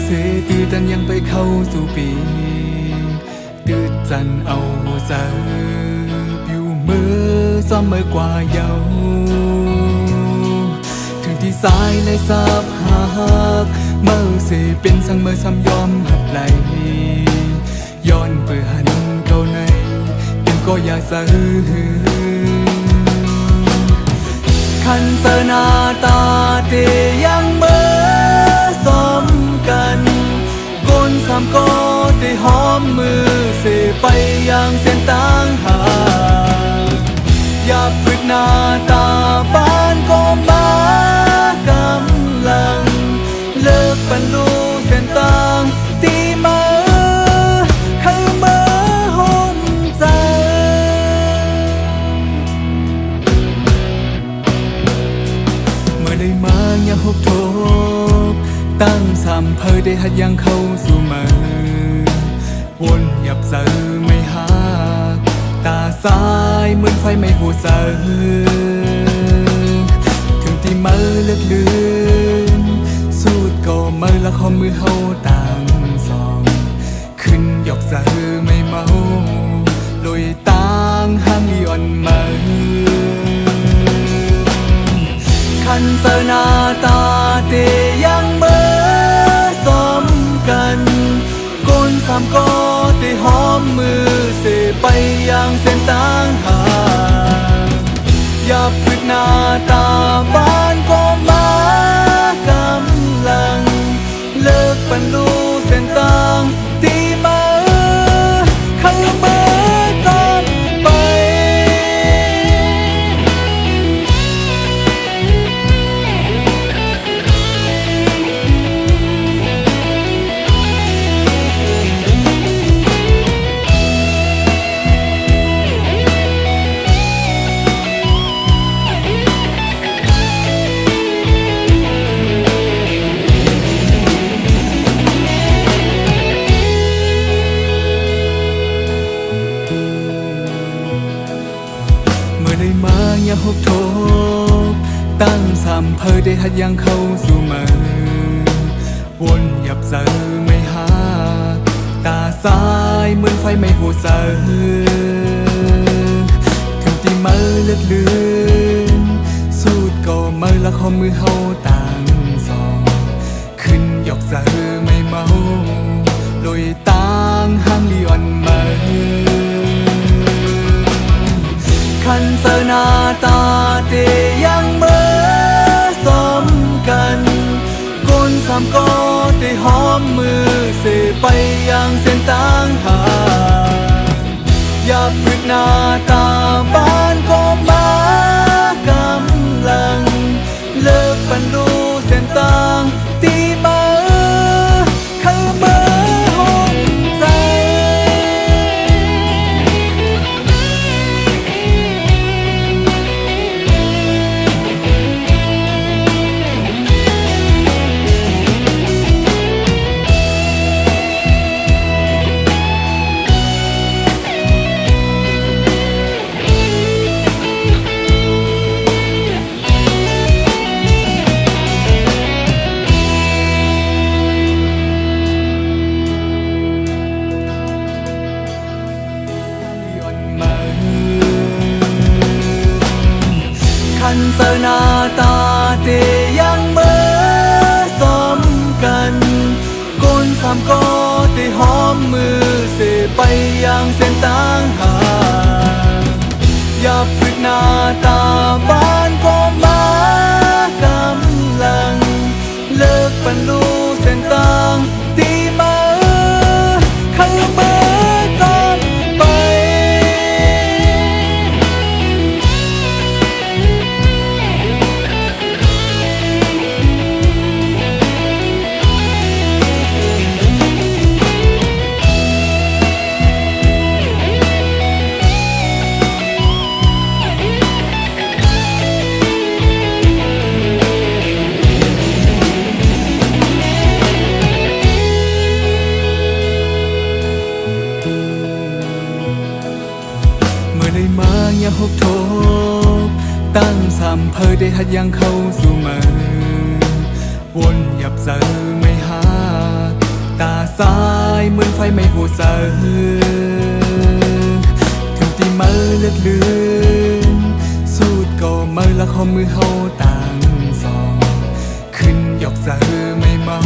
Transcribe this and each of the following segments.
เสตือตันยังไปเข้าสู่ปีตืดจันเอาเจอผิวมือซ้อมเมื่อกว่าเยาถึงที่สายในสาบหักเมื่อเสเป็นสังเมื่อซ้ำยอมหับไหลย้อนเปื่อหันเข้าในยังก็อยากเสือคันเสนาตาเตยังเมื่อซ้อมกันก้นสามก็ได้หอมมือเสไปอย่างเส้นต่างหากอย่าพึกหน้าตาบ้านก็มากำลังเลิกปันดูเส้นต่างตีมาคือมือหอมใจเมื่อได้มาอย่าหกโทตั้งสามเพอได้หัดยังเข้าสู่มือวนหยับเสือไม่หาตาซ้ายเหมือนไฟไม่หูเสือถึงที่มือเลือกลื่นสูดก็มือละข้อมือเฮาต่างสองขึ้นหยอกเสือไม่เมาลอยต่างห้างย้อนมือคันเสนาตาเตยังเมื่อซ้อมกันก้นสามก็ได้หอมมือเสไปอย่างเส้นต่างหากอย่าพึกหน้าตาบ้านก็มากำลังเลิกปันดูเส้นต่างตีมาคือมือซ้ำไปได้มาอย่าหกโทตั้งสามเพอได้หัดยังเข้าสู่มือวนหยับเสือไม่หาตาซ้ายเหมือนไฟไม่หูเสือถึงที่มือเลือกลื่นสูดก็มือละข้อมือเฮาต่างสองขึ้นหยอกเสือไม่เมาลอยต่างห้างย้อนมือคันเสนาตาเตยังเมื่อซ้อมกันก้นสามก็ได้หอมมือเสไปอย่างเส้นต่างหากอย่าพึกหน้าตาบ้านก็มากำลังเลิกปันดูเส้นต่างตีมาคือมือหอมใจคันเสนาตาเตยังเมื่อซ้อมกันก้นสามก็ได้หอมมือเสไปอย่างเส้นต่างหากอย่าพึกหน้าตาบ้านก็มากำลังเลิกปันดูเส้นต่างตีมาคือมือซ้ำไป ตั้งสามเพอได้หัดยังเข้าสู่มือวนหยับเจอไม่หาตาซ้ายเหมือนไฟไม่หูเสือถึงที่มือเลือดลืนสูดก็มือละข้อมือเฮาต่างสองขึ้นหยอกเจอไม่เมา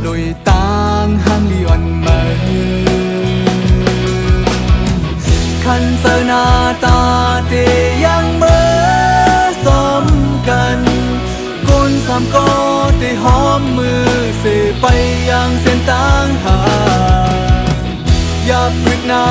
โดยต่างห้างลีออนมือคันเจอหน้าตาเตยังเมื่อสมกันก้นสามก็ได้หอมมือเสไปยังเส้นต่างหาอย่าพลึกหน้า